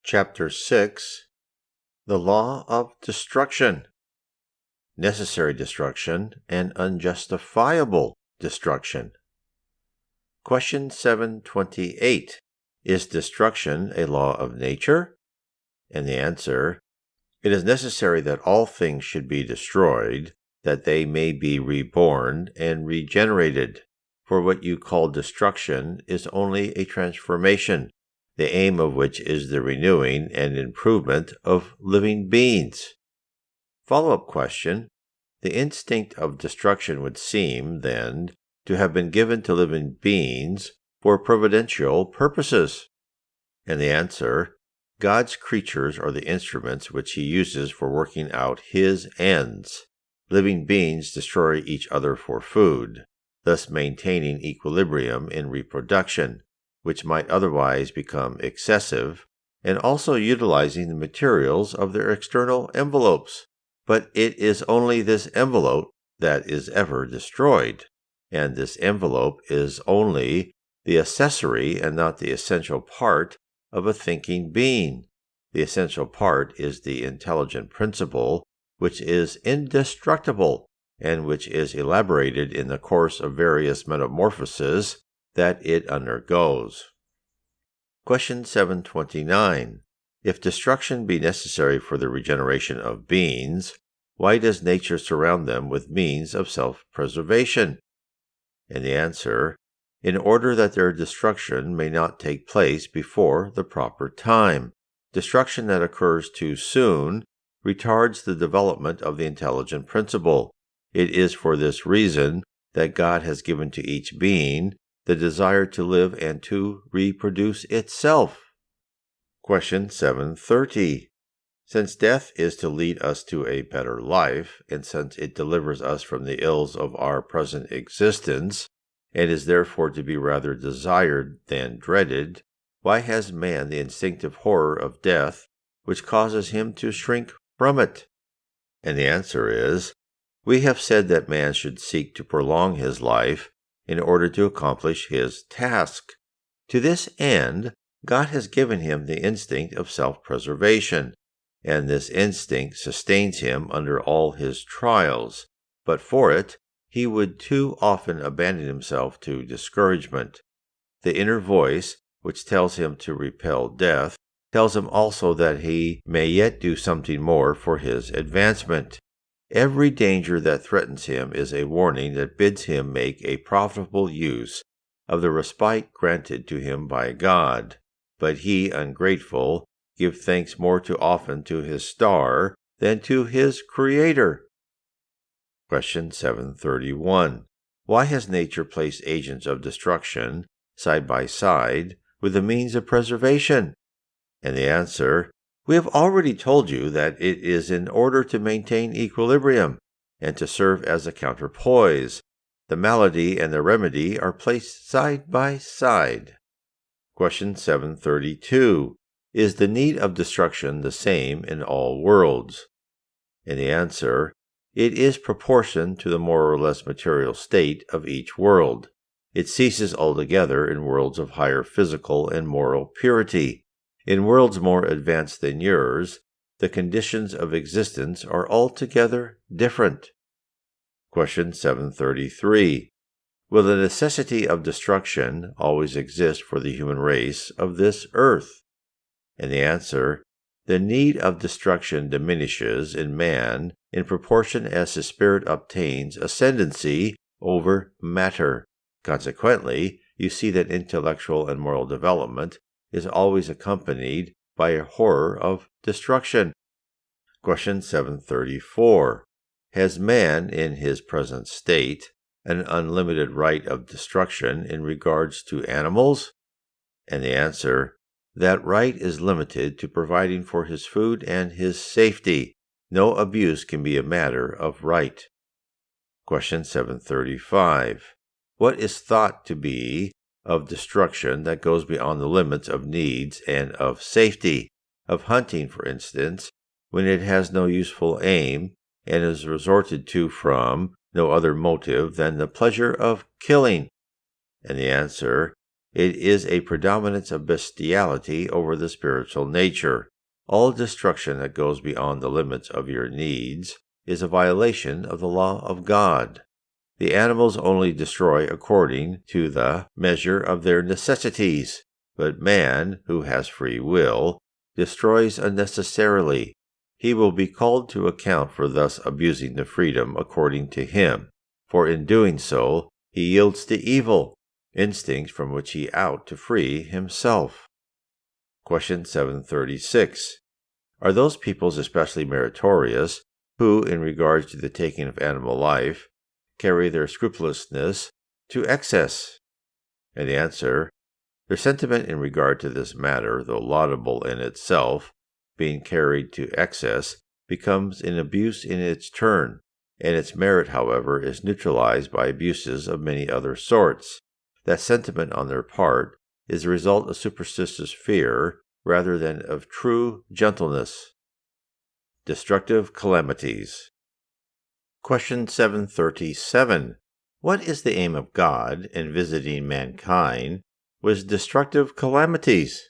Chapter 6. The Law of Destruction. Necessary destruction and unjustifiable destruction. Question 728. Is destruction a law of nature? And the answer: it is necessary that all things should be destroyed, that they may be reborn and regenerated. For what you call destruction is only a transformation, the aim of which is the renewing and improvement of living beings. Follow-up question. The instinct of destruction would seem, then, to have been given to living beings for providential purposes. And the answer: God's creatures are the instruments which he uses for working out his ends. Living beings destroy each other for food, thus maintaining equilibrium in reproduction, which might otherwise become excessive, and also utilizing the materials of their external envelopes. But it is only this envelope that is ever destroyed, and this envelope is only the accessory and not the essential part of a thinking being. The essential part is the intelligent principle, which is indestructible, and which is elaborated in the course of various metamorphoses that it undergoes. Question 729. If destruction be necessary for the regeneration of beings, why does nature surround them with means of self-preservation? And the answer: in order that their destruction may not take place before the proper time. Destruction that occurs too soon retards the development of the intelligent principle. It is for this reason that God has given to each being the desire to live and to reproduce itself. Question 730. Since death is to lead us to a better life, and since it delivers us from the ills of our present existence, and is therefore to be rather desired than dreaded, why has man the instinctive horror of death, which causes him to shrink from it? And the answer is: we have said that man should seek to prolong his life in order to accomplish his task. To this end, God has given him the instinct of self-preservation, and this instinct sustains him under all his trials. But for it, he would too often abandon himself to discouragement. The inner voice, which tells him to repel death, tells him also that he may yet do something more for his advancement. Every danger that threatens him is a warning that bids him make a profitable use of the respite granted to him by God. But he, ungrateful, gives thanks more too often to his star than to his Creator. Question 731. Why has nature placed agents of destruction side by side with the means of preservation? And the answer: we have already told you that it is in order to maintain equilibrium and to serve as a counterpoise. The malady and the remedy are placed side by side. Question 732. Is the need of destruction the same in all worlds? And the answer: it is proportioned to the more or less material state of each world. It ceases altogether in worlds of higher physical and moral purity. In worlds more advanced than yours, the conditions of existence are altogether different. Question 733. Will the necessity of destruction always exist for the human race of this earth? And the answer: the need of destruction diminishes in man in proportion as his spirit obtains ascendancy over matter. Consequently, you see that intellectual and moral development is always accompanied by a horror of destruction. Question 734. Has man, in his present state, an unlimited right of destruction in regards to animals? And the answer: that right is limited to providing for his food and his safety. No abuse can be a matter of right. Question 735. What is thought to be of destruction that goes beyond the limits of needs and of safety, of hunting, for instance, when it has no useful aim and is resorted to from no other motive than the pleasure of killing? And the answer: It is a predominance of bestiality over the spiritual nature. All destruction that goes beyond the limits of your needs is a violation of the law of God. The animals only destroy according to the measure of their necessities, but man, who has free will, destroys unnecessarily. He will be called to account for thus abusing the freedom accorded to him, for in doing so he yields to evil, instincts from which he ought to free himself. Question 736. Are those peoples especially meritorious who, in regard to the taking of animal life, carry their scrupulousness to excess? And the answer, their sentiment in regard to this matter, though laudable in itself, being carried to excess, becomes an abuse in its turn, and its merit, however, is neutralized by abuses of many other sorts. That sentiment on their part is the result of superstitious fear rather than of true gentleness. Destructive calamities. Question 737. What is the aim of God in visiting mankind with destructive calamities?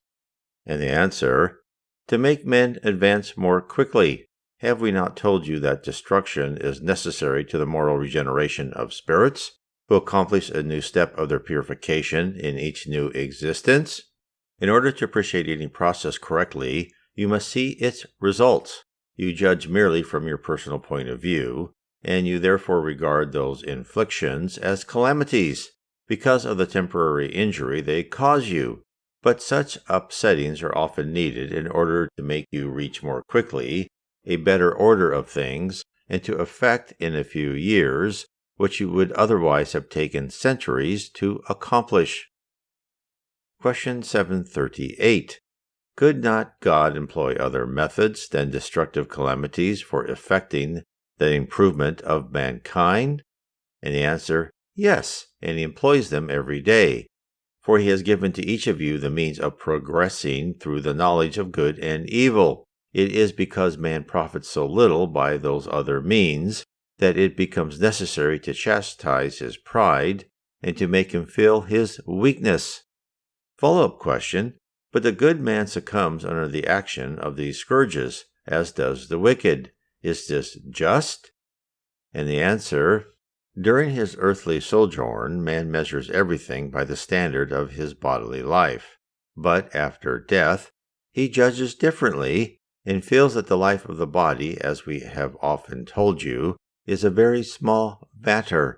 And the answer, to make men advance more quickly. Have we not told you that destruction is necessary to the moral regeneration of spirits, who accomplish a new step of their purification in each new existence? In order to appreciate any process correctly, you must see its results. You judge merely from your personal point of view, and you therefore regard those inflictions as calamities, because of the temporary injury they cause you. But such upsettings are often needed in order to make you reach more quickly a better order of things, and to effect in a few years what you would otherwise have taken centuries to accomplish. Question 738. Could not God employ other methods than destructive calamities for effecting the improvement of mankind? And the answer, yes, and he employs them every day. For he has given to each of you the means of progressing through the knowledge of good and evil. It is because man profits so little by those other means that it becomes necessary to chastise his pride and to make him feel his weakness. Follow-up question. But the good man succumbs under the action of these scourges, as does the wicked. Is this just? And the answer, during his earthly sojourn, man measures everything by the standard of his bodily life. But after death, he judges differently and feels that the life of the body, as we have often told you, is a very small matter.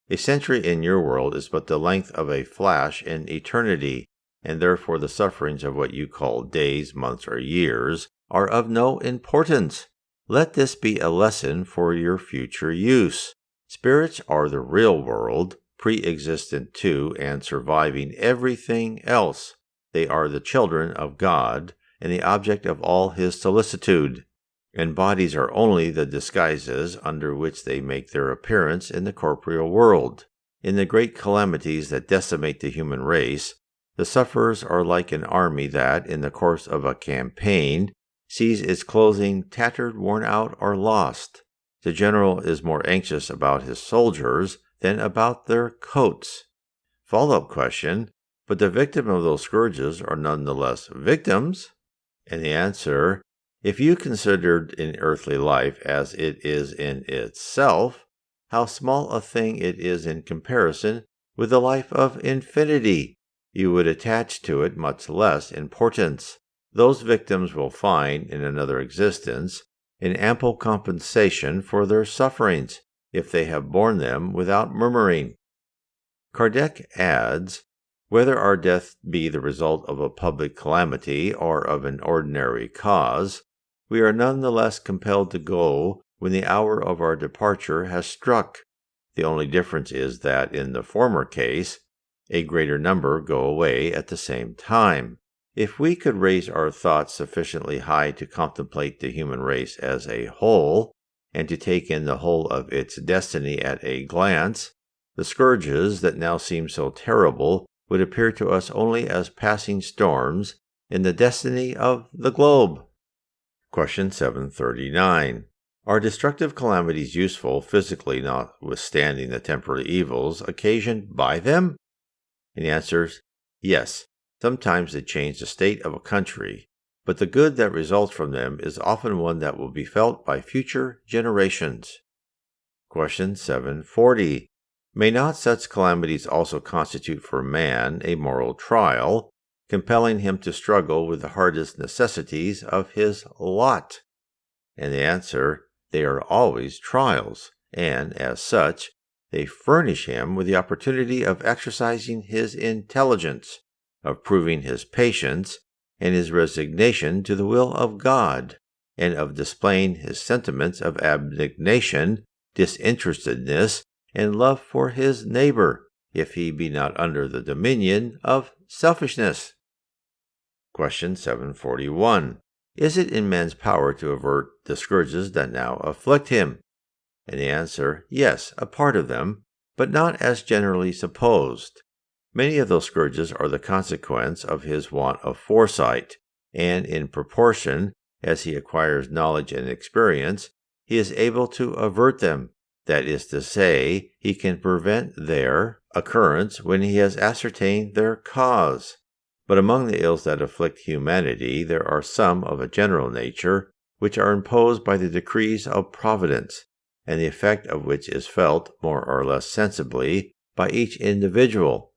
A century in your world is but the length of a flash in eternity, and therefore the sufferings of what you call days, months, or years are of no importance. Let this be a lesson for your future use. Spirits are the real world, pre-existent to and surviving everything else. They are the children of God and the object of all his solicitude, and bodies are only the disguises under which they make their appearance in the corporeal world. In the great calamities that decimate the human race, the sufferers are like an army that, in the course of a campaign, sees its clothing tattered, worn out, or lost. The general is more anxious about his soldiers than about their coats. Follow-up question, but the victim of those scourges are nonetheless victims? And the answer, if you considered in earthly life as it is in itself, how small a thing it is in comparison with the life of infinity, you would attach to it much less importance. Those victims will find in another existence an ample compensation for their sufferings, if they have borne them without murmuring. Kardec adds, whether our death be the result of a public calamity or of an ordinary cause, we are none the less compelled to go when the hour of our departure has struck. The only difference is that in the former case, a greater number go away at the same time. If we could raise our thoughts sufficiently high to contemplate the human race as a whole, and to take in the whole of its destiny at a glance, the scourges that now seem so terrible would appear to us only as passing storms in the destiny of the globe. Question 739. Are destructive calamities useful physically, notwithstanding the temporary evils occasioned by them? And the answer is Yes, sometimes they change the state of a country, but the good that results from them is often one that will be felt by future generations. Question 740. May not such calamities also constitute for man a moral trial, compelling him to struggle with the hardest necessities of his lot? And the answer, they are always trials, and as such, they furnish him with the opportunity of exercising his intelligence, of proving his patience and his resignation to the will of God, and of displaying his sentiments of abnegation, disinterestedness, and love for his neighbor, if he be not under the dominion of selfishness. Question 741. Is it in man's power to avert the scourges that now afflict him? And the answer, yes, a part of them, but not as generally supposed. Many of those scourges are the consequence of his want of foresight, and in proportion as he acquires knowledge and experience, he is able to avert them. That is to say, he can prevent their occurrence when he has ascertained their cause. But among the ills that afflict humanity, there are some of a general nature, which are imposed by the decrees of Providence, and the effect of which is felt more or less sensibly by each individual.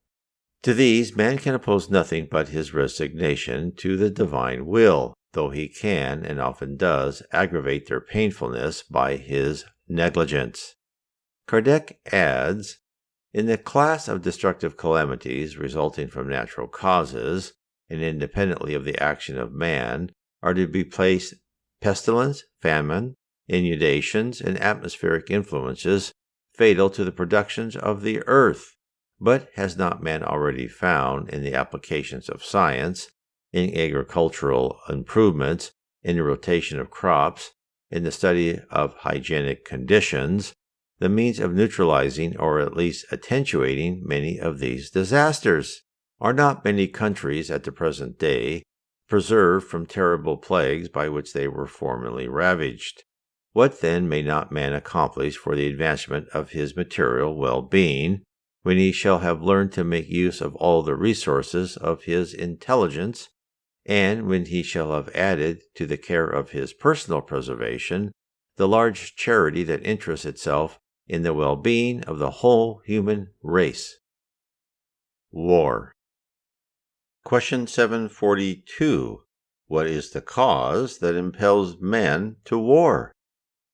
To these man can oppose nothing but his resignation to the divine will, though he can, and often does, aggravate their painfulness by his negligence. Kardec adds, in the class of destructive calamities resulting from natural causes, and independently of the action of man, are to be placed pestilence, famine, inundations, and atmospheric influences fatal to the productions of the earth. But has not man already found in the applications of science, in agricultural improvements, in the rotation of crops, in the study of hygienic conditions, the means of neutralizing or at least attenuating many of these disasters? Are not many countries at the present day preserved from terrible plagues by which they were formerly ravaged? What then may not man accomplish for the advancement of his material well-being, when he shall have learned to make use of all the resources of his intelligence, and when he shall have added to the care of his personal preservation the large charity that interests itself in the well-being of the whole human race? War. Question 742. What is the cause that impels man to war?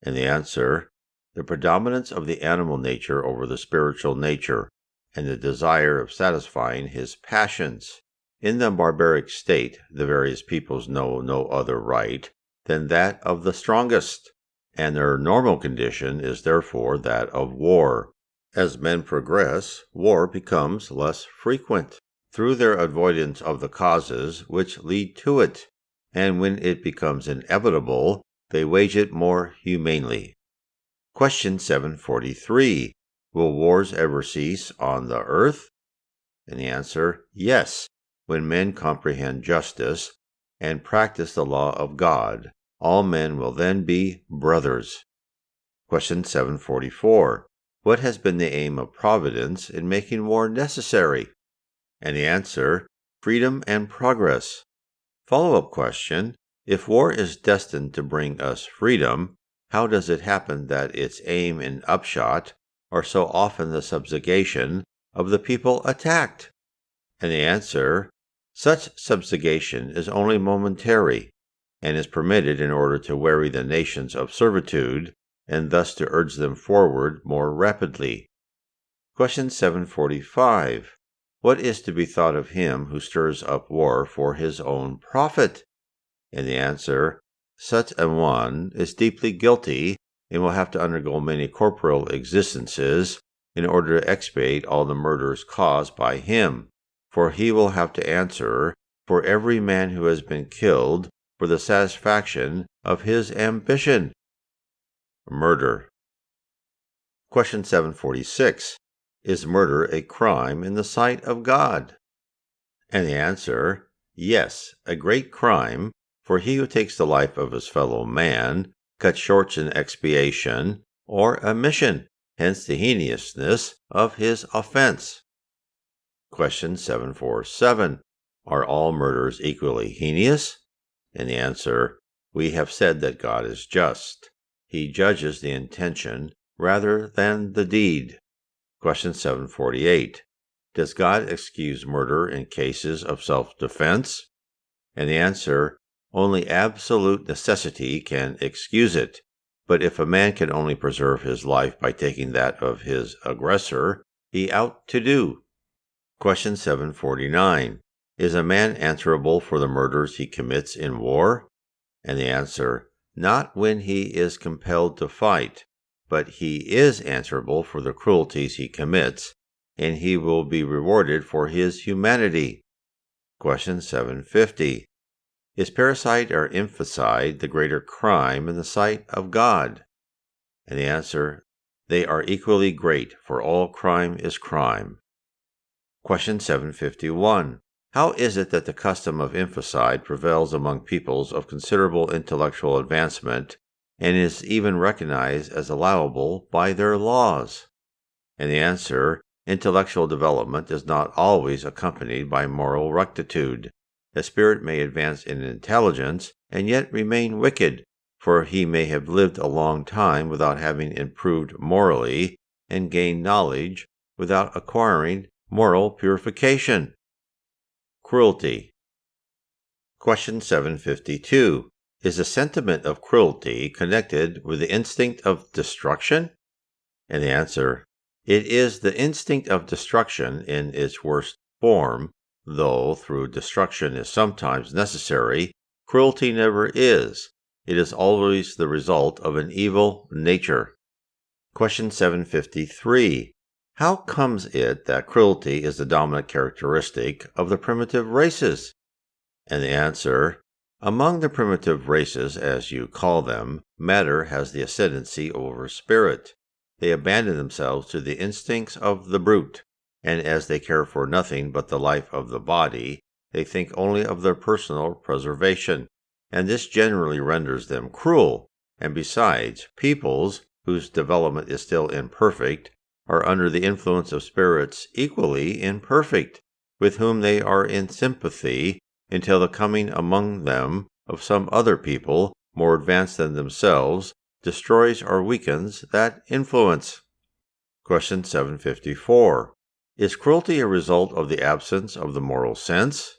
And the answer, the predominance of the animal nature over the spiritual nature, and the desire of satisfying his passions. In the barbaric state, the various peoples know no other right than that of the strongest, and their normal condition is therefore that of war. As men progress, war becomes less frequent, through their avoidance of the causes which lead to it, and when it becomes inevitable, they wage it more humanely. Question 743. Will wars ever cease on the earth? And the answer, yes. When men comprehend justice and practice the law of God, all men will then be brothers. Question 744. What has been the aim of Providence in making war necessary? And the answer, freedom and progress. Follow-up question. If war is destined to bring us freedom, how does it happen that its aim and upshot are so often the subjugation of the people attacked? And the answer, such subjugation is only momentary, and is permitted in order to weary the nations of servitude, and thus to urge them forward more rapidly. Question 745. What is to be thought of him who stirs up war for his own profit? And the answer, such a one is deeply guilty, and will have to undergo many corporeal existences in order to expiate all the murders caused by him, for he will have to answer for every man who has been killed for the satisfaction of his ambition. Murder. Question 746. Is murder a crime in the sight of God? And the answer, yes, a great crime, for he who takes the life of his fellow man cuts short an expiation or a mission, hence the heinousness of his offense. Question 747. Are all murders equally heinous? And the answer, we have said that God is just. He judges the intention rather than the deed. Question 748. Does God excuse murder in cases of self-defense? And the answer, only absolute necessity can excuse it. But if a man can only preserve his life by taking that of his aggressor, he ought to do. Question 749. Is a man answerable for the murders he commits in war? And the answer, not when he is compelled to fight, but he is answerable for the cruelties he commits, and he will be rewarded for his humanity. Question 750. Is parricide or infanticide the greater crime in the sight of God? And the answer, they are equally great, for all crime is crime. Question 751. How is it that the custom of infanticide prevails among peoples of considerable intellectual advancement and is even recognized as allowable by their laws? And the answer, intellectual development is not always accompanied by moral rectitude. A spirit may advance in intelligence and yet remain wicked, for he may have lived a long time without having improved morally and gained knowledge without acquiring moral purification. Cruelty. Question 752. Is the sentiment of cruelty connected with the instinct of destruction? And the answer, it is the instinct of destruction in its worst form. Though through destruction is sometimes necessary, cruelty never is. It is always the result of an evil nature. Question 753. How comes it that cruelty is the dominant characteristic of the primitive races? And the answer, among the primitive races, as you call them, matter has the ascendancy over spirit. They abandon themselves to the instincts of the brute, and as they care for nothing but the life of the body, they think only of their personal preservation, and this generally renders them cruel. And besides, peoples, whose development is still imperfect, are under the influence of spirits equally imperfect, with whom they are in sympathy, until the coming among them of some other people, more advanced than themselves, destroys or weakens that influence. Question 754. Is cruelty a result of the absence of the moral sense?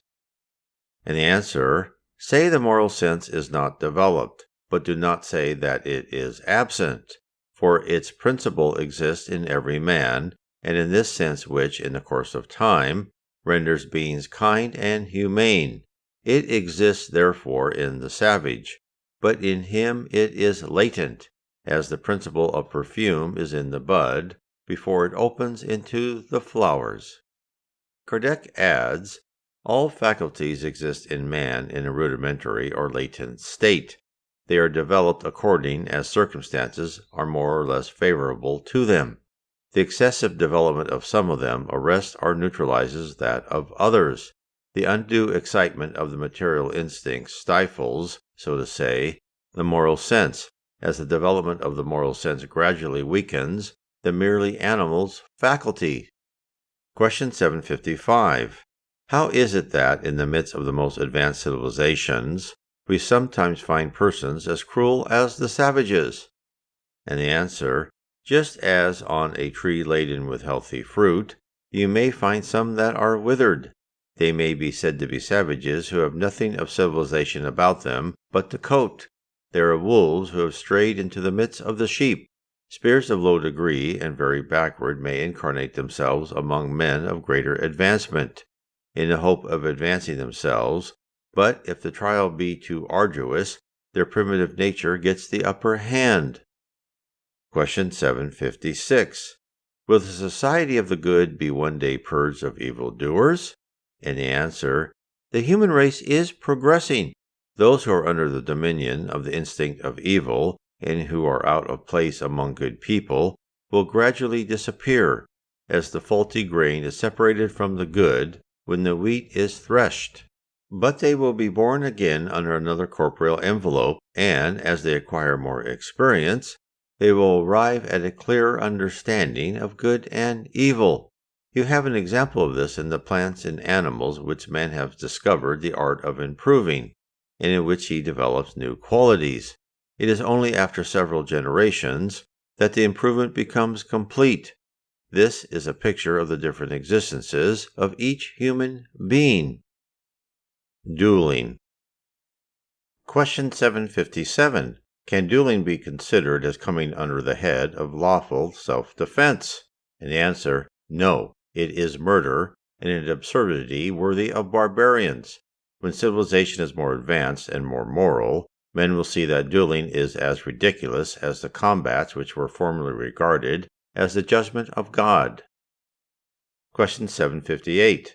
And the answer, say the moral sense is not developed, but do not say that it is absent, for its principle exists in every man, and in this sense which, in the course of time, renders beings kind and humane. It exists therefore in the savage, but in him it is latent, as the principle of perfume is in the bud, before it opens into the flowers. Kardec adds, all faculties exist in man in a rudimentary or latent state. They are developed according as circumstances are more or less favorable to them. The excessive development of some of them arrests or neutralizes that of others. The undue excitement of the material instinct stifles, so to say, the moral sense. As the development of the moral sense gradually weakens the merely animal's faculty. Question 755. How is it that, in the midst of the most advanced civilizations, we sometimes find persons as cruel as the savages? And the answer, just as on a tree laden with healthy fruit, you may find some that are withered. They may be said to be savages who have nothing of civilization about them but the coat. They are wolves who have strayed into the midst of the sheep. Spirits of low degree and very backward may incarnate themselves among men of greater advancement, in the hope of advancing themselves, but if the trial be too arduous, their primitive nature gets the upper hand. Question 756. Will the society of the good be one day purged of evildoers? And the answer, the human race is progressing. Those who are under the dominion of the instinct of evil, and who are out of place among good people, will gradually disappear, as the faulty grain is separated from the good when the wheat is threshed. But they will be born again under another corporeal envelope, and as they acquire more experience, they will arrive at a clearer understanding of good and evil. You have an example of this in the plants and animals which man has discovered the art of improving, and in which he develops new qualities. It is only after several generations that the improvement becomes complete. This is a picture of the different existences of each human being. Dueling. Question 757. Can dueling be considered as coming under the head of lawful self-defense? And the answer, no, it is murder, and an absurdity worthy of barbarians. When civilization is more advanced and more moral, men will see that dueling is as ridiculous as the combats which were formerly regarded as the judgment of God. Question 758.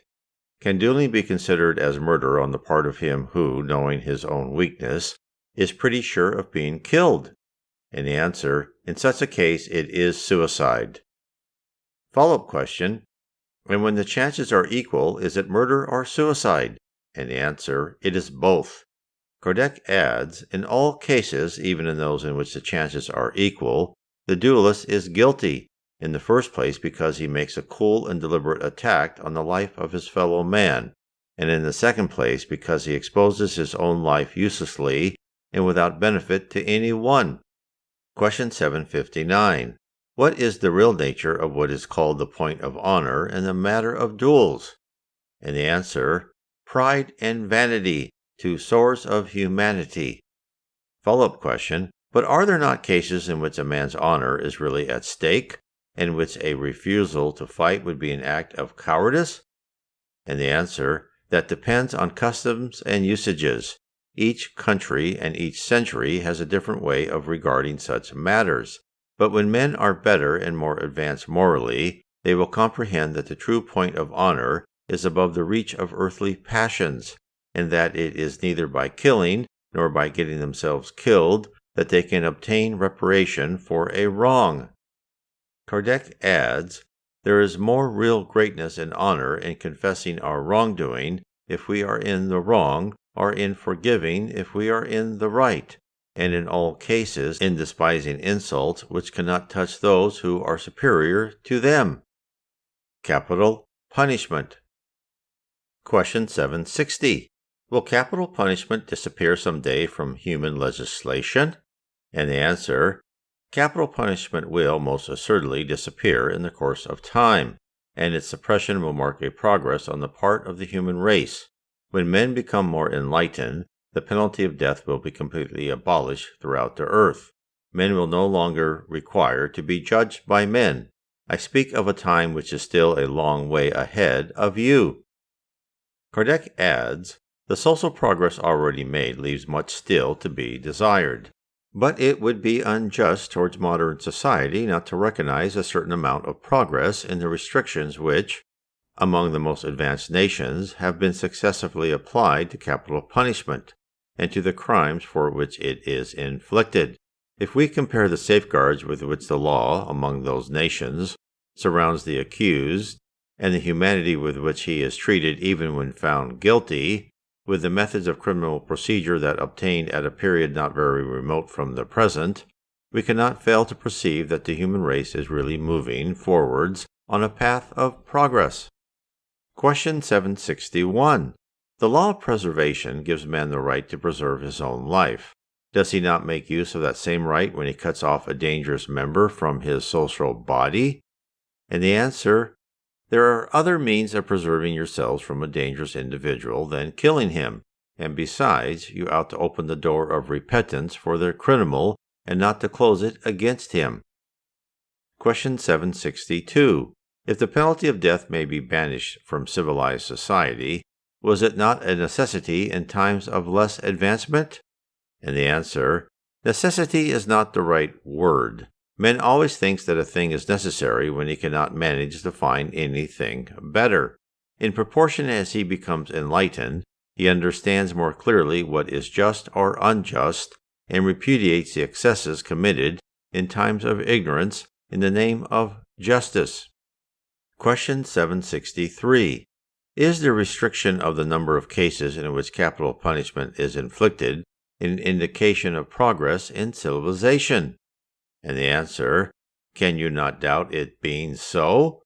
Can dueling be considered as murder on the part of him who, knowing his own weakness, is pretty sure of being killed? And the answer, in such a case, it is suicide. Follow-up question. And when the chances are equal, is it murder or suicide? And the answer, it is both. Kardec adds, in all cases, even in those in which the chances are equal, the duelist is guilty, in the first place because he makes a cool and deliberate attack on the life of his fellow man, and in the second place because he exposes his own life uselessly and without benefit to any one. Question 759. What is the real nature of what is called the point of honor in the matter of duels? And the answer, pride and vanity, two sores of humanity. Follow-up question, but are there not cases in which a man's honor is really at stake, in which a refusal to fight would be an act of cowardice? And the answer, that depends on customs and usages. Each country and each century has a different way of regarding such matters. But when men are better and more advanced morally, they will comprehend that the true point of honor is above the reach of earthly passions, and that it is neither by killing nor by getting themselves killed that they can obtain reparation for a wrong. Kardec adds, there is more real greatness and honor in confessing our wrongdoing if we are in the wrong, or in forgiving if we are in the right, and in all cases in despising insults which cannot touch those who are superior to them. Capital punishment. Question 760. Will capital punishment disappear someday from human legislation? And the answer, capital punishment will most assuredly disappear in the course of time, and its suppression will mark a progress on the part of the human race. When men become more enlightened, the penalty of death will be completely abolished throughout the earth. Men will no longer require to be judged by men. I speak of a time which is still a long way ahead of you. Kardec adds, the social progress already made leaves much still to be desired. But it would be unjust towards modern society not to recognize a certain amount of progress in the restrictions which, among the most advanced nations, have been successively applied to capital punishment, and to the crimes for which it is inflicted. If we compare the safeguards with which the law, among those nations, surrounds the accused, and the humanity with which he is treated even when found guilty, with the methods of criminal procedure that obtained at a period not very remote from the present, we cannot fail to perceive that the human race is really moving forwards on a path of progress. Question 761. The law of preservation gives man the right to preserve his own life. Does he not make use of that same right when he cuts off a dangerous member from his social body? And the answer, there are other means of preserving yourselves from a dangerous individual than killing him, and besides, you ought to open the door of repentance for the criminal and not to close it against him. Question 762. If the penalty of death may be banished from civilized society, was it not a necessity in times of less advancement? And the answer, necessity is not the right word. Man always thinks that a thing is necessary when he cannot manage to find anything better. In proportion as he becomes enlightened, he understands more clearly what is just or unjust, and repudiates the excesses committed in times of ignorance in the name of justice. Question 763. Is the restriction of the number of cases in which capital punishment is inflicted an indication of progress in civilization? And the answer, can you not doubt it being so?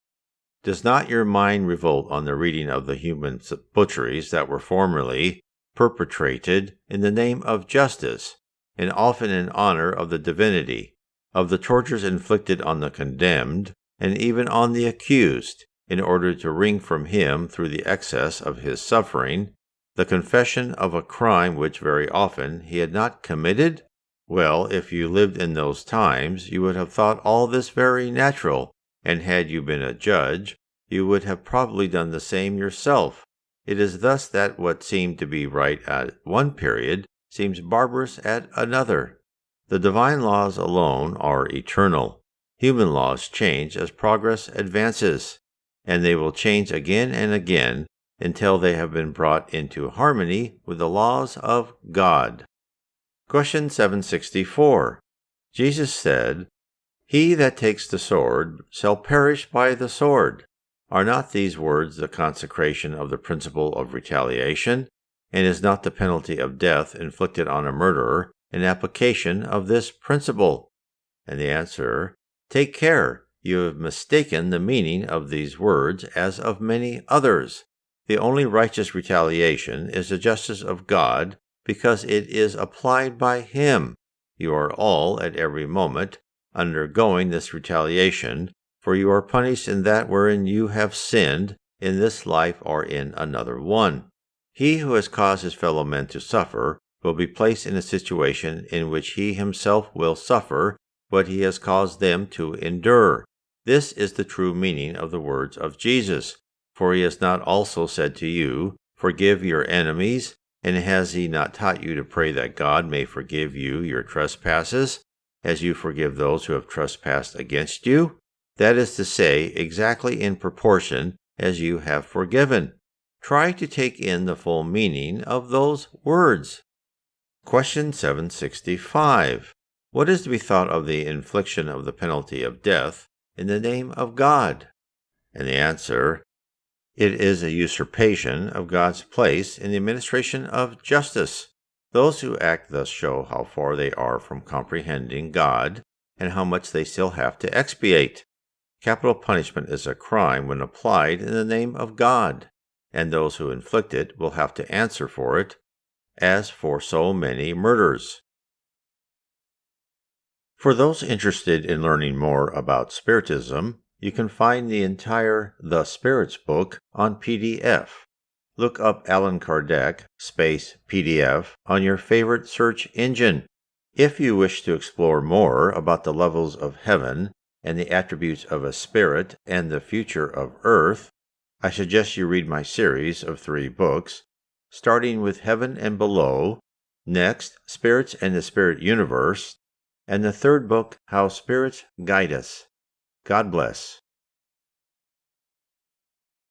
Does not your mind revolt on the reading of the human butcheries that were formerly perpetrated in the name of justice, and often in honor of the divinity, of the tortures inflicted on the condemned, and even on the accused, in order to wring from him, through the excess of his suffering, the confession of a crime which very often he had not committed? Well, if you lived in those times, you would have thought all this very natural, and had you been a judge, you would have probably done the same yourself. It is thus that what seemed to be right at one period seems barbarous at another. The divine laws alone are eternal. Human laws change as progress advances, and they will change again and again until they have been brought into harmony with the laws of God. Question 764. Jesus said, "He that takes the sword shall perish by the sword." Are not these words the consecration of the principle of retaliation? And is not the penalty of death inflicted on a murderer an application of this principle? And the answer, take care, you have mistaken the meaning of these words as of many others. The only righteous retaliation is the justice of God, because it is applied by Him. You are all, at every moment, undergoing this retaliation, for you are punished in that wherein you have sinned, in this life or in another one. He who has caused his fellow men to suffer will be placed in a situation in which he himself will suffer what he has caused them to endure. This is the true meaning of the words of Jesus. For he has not also said to you, "Forgive your enemies," and has he not taught you to pray that God may forgive you your trespasses, as you forgive those who have trespassed against you? That is to say, exactly in proportion as you have forgiven. Try to take in the full meaning of those words. Question 765. What is to be thought of the infliction of the penalty of death in the name of God? And the answer, it is a usurpation of God's place in the administration of justice. Those who act thus show how far they are from comprehending God and how much they still have to expiate. Capital punishment is a crime when applied in the name of God, and those who inflict it will have to answer for it, as for so many murders. For those interested in learning more about Spiritism, you can find the entire The Spirits book on PDF. Look up Allan Kardec /PDF on your favorite search engine. If you wish to explore more about the levels of heaven and the attributes of a spirit and the future of earth, I suggest you read my series of 3 books, starting with Heaven and Below, next Spirits and the Spirit Universe, and the 3rd book, How Spirits Guide Us. God bless.